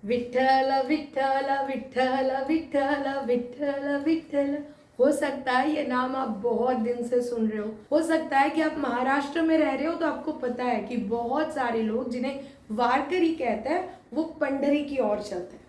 विठ्ठल विठ्ठल विठ्ठल विठ्ठल विठ्ठल विठ्ठल। हो सकता है ये नाम आप बहुत दिन से सुन रहे हो सकता है कि आप महाराष्ट्र में रह रहे हो तो आपको पता है कि बहुत सारे लोग जिन्हें वारकरी कहते हैं वो पंढरी की ओर चलते हैं।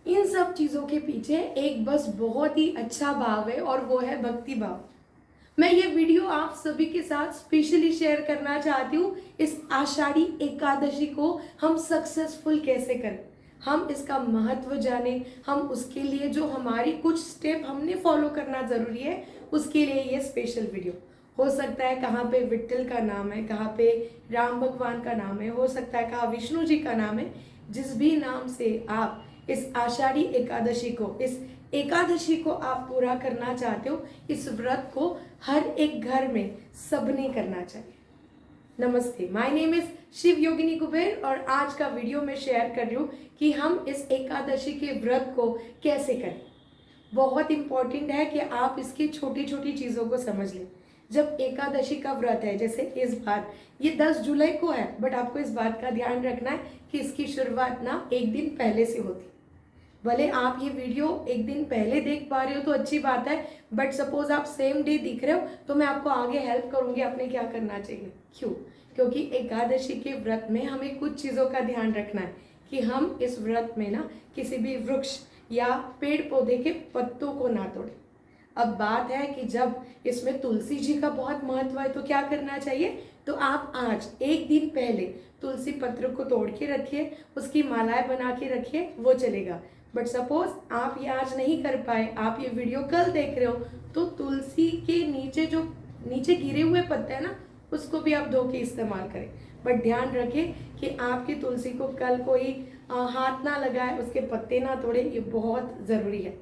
इन सब चीजों के पीछे एक बस बहुत ही अच्छा भाव है और वो है भक्ति भाव। मैं ये वीडियो आप सभी के साथ स्पेशली शेयर करना चाहती हूँ। इस आषाढ़ी एकादशी को हम सक्सेसफुल कैसे करें, हम इसका महत्व जाने, हम उसके लिए जो हमारी कुछ स्टेप हमने फॉलो करना जरूरी है उसके लिए ये स्पेशल वीडियो। हो सकता है कहाँ पे विठ्ठल का नाम है, कहाँ पे राम भगवान का नाम है, हो सकता है कहाँ विष्णु जी का नाम है। जिस भी नाम से आप इस आषाढ़ी एकादशी को, इस एकादशी को आप पूरा करना चाहते हो, इस व्रत को हर एक घर में सबने करना चाहिए। नमस्ते, माय नेम इज शिव योगिनी कुबेर और आज का वीडियो मैं शेयर कर रही हूँ कि हम इस एकादशी के व्रत को कैसे करें। बहुत इंपॉर्टेंट है कि आप इसकी छोटी छोटी चीज़ों को समझ लें। जब एकादशी का व्रत है, जैसे इस बार ये 10 जुलाई को है, बट आपको इस बात का ध्यान रखना है कि इसकी शुरुआत ना एक दिन पहले से होती है। भले आप ये वीडियो एक दिन पहले देख पा रहे हो तो अच्छी बात है, बट सपोज आप सेम डे दिख रहे हो तो मैं आपको आगे हेल्प करूंगी आपने क्या करना चाहिए। क्यों? क्योंकि एकादशी के व्रत में हमें कुछ चीज़ों का ध्यान रखना है कि हम इस व्रत में ना किसी भी वृक्ष या पेड़ पौधे के पत्तों को ना तोड़ें। अब बात है कि जब इसमें तुलसी जी का बहुत महत्व है तो क्या करना चाहिए, तो आप आज एक दिन पहले तुलसी पत्र को तोड़ के रखिए, उसकी मालाएं बना के रखिए, वो चलेगा। बट सपोज आप ये आज नहीं कर पाए, आप ये वीडियो कल देख रहे हो, तो तुलसी के नीचे जो नीचे गिरे हुए पत्ते हैं ना, उसको भी आप धो के इस्तेमाल करें। बट ध्यान रखें कि आपकी तुलसी को कल कोई हाथ ना लगाए, उसके पत्ते ना तोड़े, ये बहुत ज़रूरी है।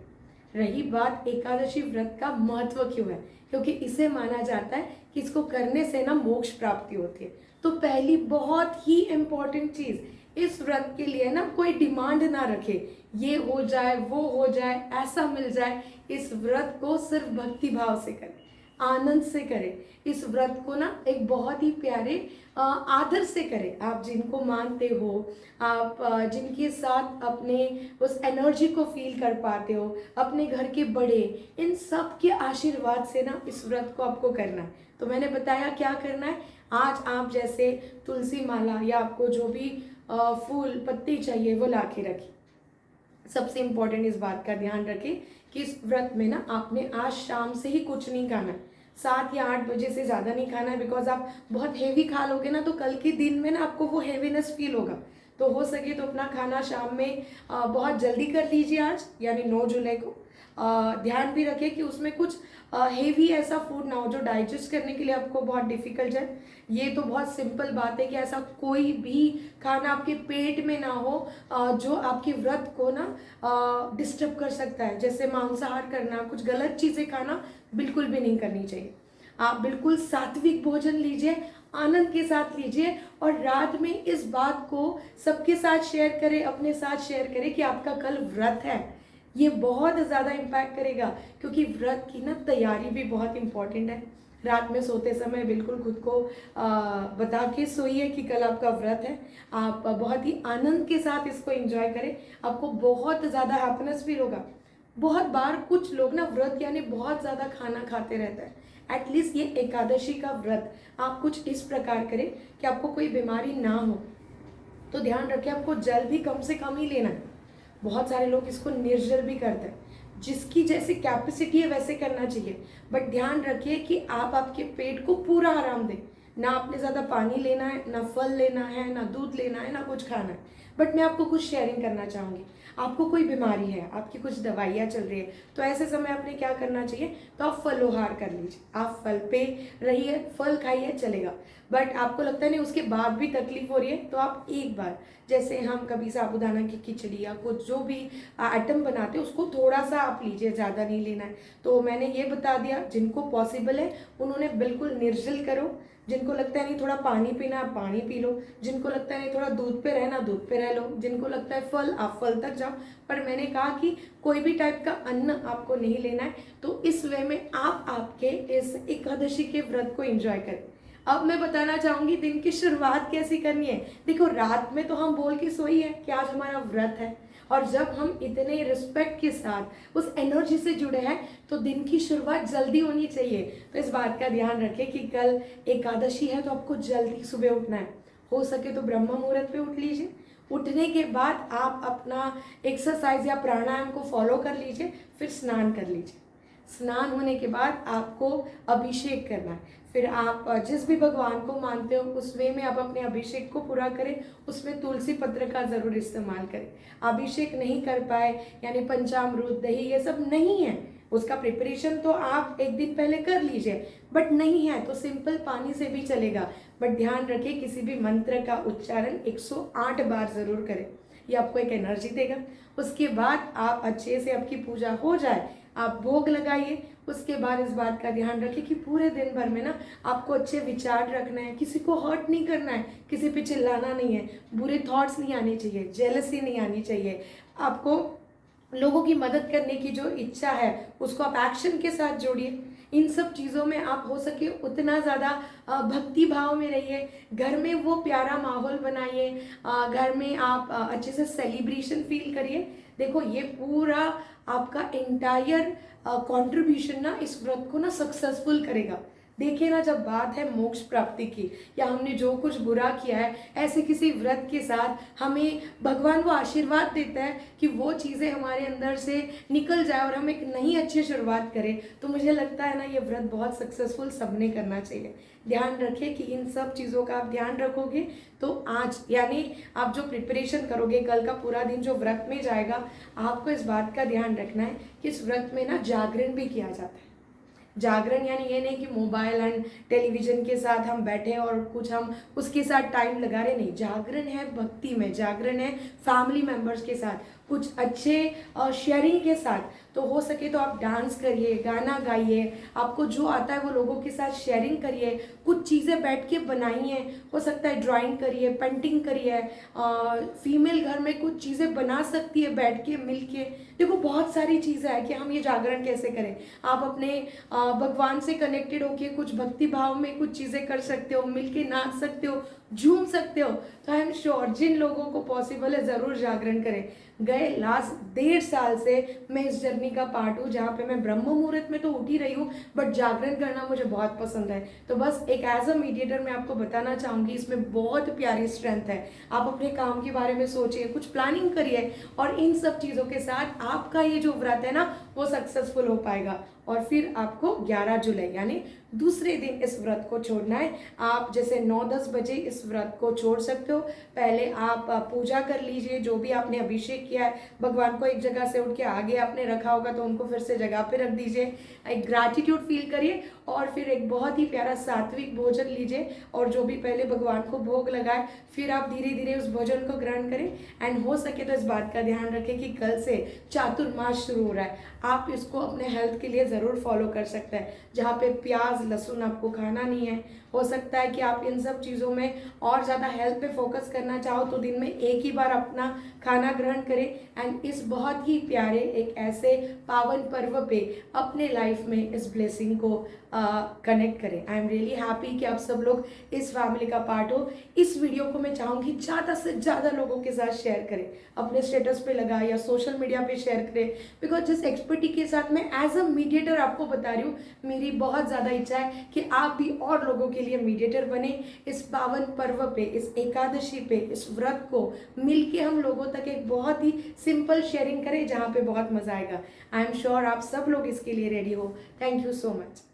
रही बात एकादशी व्रत का महत्व क्यों है, क्योंकि इसे माना जाता है कि इसको करने से ना मोक्ष प्राप्ति होती है। तो पहली बहुत ही इम्पोर्टेंट चीज, इस व्रत के लिए ना कोई डिमांड ना रखे, ये हो जाए वो हो जाए ऐसा मिल जाए। इस व्रत को सिर्फ भक्ति भाव से करें, आनंद से करें। इस व्रत को ना एक बहुत ही प्यारे आदर से करें। आप जिनको मानते हो, आप जिनके साथ अपने उस एनर्जी को फील कर पाते हो, अपने घर के बड़े, इन सब के आशीर्वाद से ना इस व्रत को आपको करना है। तो मैंने बताया क्या करना है। आज आप जैसे तुलसी माला या आपको जो भी फूल पत्ती चाहिए वो ला के रखिए। सबसे इम्पोर्टेंट इस बात का ध्यान रखें कि इस व्रत में ना आपने आज शाम से ही कुछ नहीं खाना है, 7 या 8 बजे से ज़्यादा नहीं खाना है। बिकॉज आप बहुत हेवी खा लोगे ना तो कल के दिन में ना आपको वो हेवीनेस फील होगा। तो हो सके तो अपना खाना शाम में बहुत जल्दी कर लीजिए आज, यानी 9 जुलाई को। ध्यान भी रखें कि उसमें कुछ हेवी ऐसा फूड ना हो जो डाइजेस्ट करने के लिए आपको बहुत डिफिकल्ट है। ये तो बहुत सिंपल बात है कि ऐसा कोई भी खाना आपके पेट में ना हो जो आपके व्रत को ना डिस्टर्ब कर सकता है। जैसे मांसाहार करना, कुछ गलत चीज़ें खाना बिल्कुल भी नहीं करनी चाहिए। आप बिल्कुल सात्विक भोजन लीजिए, आनंद के साथ लीजिए और रात में इस बात को सबके साथ शेयर करें, अपने साथ शेयर करें कि आपका कल व्रत है। ये बहुत ज़्यादा इम्पैक्ट करेगा, क्योंकि व्रत की ना तैयारी भी बहुत इम्पॉर्टेंट है। रात में सोते समय बिल्कुल खुद को बता के सोइए कि कल आपका व्रत है। आप बहुत ही आनंद के साथ इसको एंजॉय करें, आपको बहुत ज़्यादा हैप्पीनेस फील होगा। बहुत बार कुछ लोग ना व्रत यानी बहुत ज़्यादा खाना खाते रहते हैं। एटलीस्ट ये एकादशी का व्रत आप कुछ इस प्रकार करें कि आपको कोई बीमारी ना हो। तो ध्यान रखें आपको जल भी कम से कम ही लेना है। बहुत सारे लोग इसको निर्जल भी करते हैं, जिसकी जैसी कैपेसिटी है वैसे करना चाहिए। बट ध्यान रखिए कि आप आपके पेट को पूरा आराम दें। ना आपने ज़्यादा पानी लेना है, ना फल लेना है, ना दूध लेना है, ना कुछ खाना है। बट मैं आपको कुछ शेयरिंग करना चाहूँगी। आपको कोई बीमारी है, आपकी कुछ दवाइयाँ चल रही है, तो ऐसे समय आपने क्या करना चाहिए, तो आप फलोहार कर लीजिए। आप फल पे रहिए, फल खाइए, चलेगा। बट आपको लगता है नहीं उसके बाद भी तकलीफ हो रही है, तो आप एक बार, जैसे हम कभी साबूदाना की खिचड़ी या कुछ जो भी आइटम बनाते हैं उसको थोड़ा सा आप लीजिए, ज़्यादा नहीं लेना है। तो मैंने ये बता दिया, जिनको पॉसिबल है उन्होंने बिल्कुल निर्जल करो। जिनको लगता है नहीं थोड़ा पानी पीना है पानी पी लो, जिनको लगता है नहीं थोड़ा दूध पे रहना दूध पे रह लो, जिनको लगता है फल आप फल तक जाओ। पर मैंने कहा कि कोई भी टाइप का अन्न आपको नहीं लेना है। तो इस वे में आप आपके इस एकादशी के व्रत को एंजॉय करें। अब मैं बताना चाहूंगी दिन की शुरुआत कैसी करनी है। देखो रात में तो हम बोल के सोई है कि आज हमारा व्रत है, और जब हम इतने रिस्पेक्ट के साथ उस एनर्जी से जुड़े हैं तो दिन की शुरुआत जल्दी होनी चाहिए। तो इस बात का ध्यान रखें कि कल एकादशी है तो आपको जल्दी सुबह उठना है, हो सके तो ब्रह्म मुहूर्त पे उठ लीजिए। उठने के बाद आप अपना एक्सरसाइज या प्राणायाम को फॉलो कर लीजिए, फिर स्नान कर लीजिए। स्नान होने के बाद आपको अभिषेक करना है, फिर आप जिस भी भगवान को मानते हो उस वे में आप अपने अभिषेक को पूरा करें। उसमें तुलसी पत्र का ज़रूर इस्तेमाल करें। अभिषेक नहीं कर पाए यानी पंचामृत दही ये सब नहीं है, उसका प्रिपरेशन तो आप एक दिन पहले कर लीजिए, बट नहीं है तो सिंपल पानी से भी चलेगा। बट ध्यान रखें किसी भी मंत्र का उच्चारण 108 बार ज़रूर करें, ये आपको एक एनर्जी देगा। उसके बाद आप अच्छे से आपकी पूजा हो जाए, आप भोग लगाइए। उसके बाद इस बात का ध्यान रखिए कि पूरे दिन भर में ना आपको अच्छे विचार रखना है, किसी को हर्ट नहीं करना है, किसी पे चिल्लाना नहीं है, बुरे थॉट्स नहीं आने चाहिए, जेलसी नहीं आनी चाहिए। आपको लोगों की मदद करने की जो इच्छा है उसको आप एक्शन के साथ जोड़िए। इन सब चीज़ों में आप हो सके उतना ज़्यादा भक्ति भाव में रहिए। घर में वो प्यारा माहौल बनाइए, घर में आप अच्छे से सेलिब्रेशन फील करिए। देखो ये पूरा आपका एंटायर कंट्रीब्यूशन ना इस व्रत को ना सक्सेसफुल करेगा। देखिए ना, जब बात है मोक्ष प्राप्ति की या हमने जो कुछ बुरा किया है, ऐसे किसी व्रत के साथ हमें भगवान वो आशीर्वाद देता है कि वो चीज़ें हमारे अंदर से निकल जाए और हम एक नई अच्छी शुरुआत करें। तो मुझे लगता है ना ये व्रत बहुत सक्सेसफुल सबने करना चाहिए। ध्यान रखें कि इन सब चीज़ों का आप ध्यान रखोगे तो आज यानी आप जो प्रिपरेशन करोगे कल का पूरा दिन जो व्रत में जाएगा, आपको इस बात का ध्यान रखना है कि इस व्रत में ना जागरण भी किया जाता है। जागरण यानी ये नहीं कि मोबाइल एंड टेलीविजन के साथ हम बैठे और कुछ हम उसके साथ टाइम लगा रहे, नहीं। जागरण है भक्ति में, जागरण है फैमिली मेम्बर्स के साथ, कुछ अच्छे शेयरिंग के साथ। तो हो सके तो आप डांस करिए, गाना गाइए, आपको जो आता है वो लोगों के साथ शेयरिंग करिए, कुछ चीज़ें बैठ के बनाइए। हो सकता है ड्राइंग करिए, पेंटिंग करिए, फीमेल घर में कुछ चीज़ें बना सकती है बैठ के मिल के। देखो बहुत सारी चीज़ें हैं कि हम ये जागरण कैसे करें। आप अपने भगवान से कनेक्टेड होके कुछ भक्ति भाव में कुछ चीज़ें कर सकते हो, मिल के नाच सकते हो, झूम सकते हो। तो आई एम श्योर जिन लोगों को पॉसिबल है ज़रूर जागरण करें। गए लास्ट 1.5 साल से मैं इस जर्नी का पार्ट हूँ जहाँ पे मैं ब्रह्म मुहूर्त में तो उठ ही रही हूँ, बट जागरण करना मुझे बहुत पसंद है। तो बस एक एज अ मीडिएटर मैं आपको बताना चाहूँगी, इसमें बहुत प्यारी स्ट्रेंथ है। आप अपने काम के बारे में सोचिए, कुछ प्लानिंग करिए और इन सब चीज़ों के साथ आपका ये जो व्रत है ना वो सक्सेसफुल हो पाएगा। और फिर आपको 11 जुलाई यानी दूसरे दिन इस व्रत को छोड़ना है। आप जैसे 9-10 बजे इस व्रत को छोड़ सकते हो। पहले आप पूजा कर लीजिए, जो भी आपने अभिषेक किया है भगवान को एक जगह से उठ के आगे आपने रखा होगा तो उनको फिर से जगह पे रख दीजिए, एक ग्रैटिट्यूड फील करिए और फिर एक बहुत ही प्यारा सात्विक भोजन लीजिए और जो भी पहले भगवान को भोग लगाए फिर आप धीरे धीरे उस भोजन को ग्रहण करें। एंड हो सके तो इस बात का ध्यान रखें कि कल से चातुर्मास शुरू हो रहा है, आप इसको अपने हेल्थ के लिए ज़रूर फॉलो कर सकते हैं, जहाँ पे प्याज लहसुन आपको खाना नहीं है। हो सकता है कि आप इन सब चीज़ों में और ज़्यादा हेल्थ पे फोकस करना चाहो तो दिन में एक ही बार अपना खाना ग्रहण करें। एंड इस बहुत ही प्यारे एक ऐसे पावन पर्व पे अपने लाइफ में इस ब्लेसिंग को कनेक्ट करें। आई एम रियली हैप्पी कि आप सब लोग इस फैमिली का पार्ट हो। इस वीडियो को मैं चाहूँगी ज़्यादा से ज़्यादा लोगों के साथ शेयर करें, अपने स्टेटस पे लगाए या सोशल मीडिया पे शेयर करें। बिकॉज जिस एक्सपर्टी के साथ मैं एज अ मीडिएटर आपको बता रही हूँ, मेरी बहुत ज़्यादा इच्छा है कि आप भी और लोगों के लिए मीडिएटर बने। इस पावन पर्व पे, इस एकादशी पे, इस व्रत को मिलके हम लोगों तक एक बहुत ही सिंपल शेयरिंग करें जहाँ पे बहुत मज़ा आएगा। आई एम श्योर आप सब लोग इसके लिए रेडी हो। Thank you so much.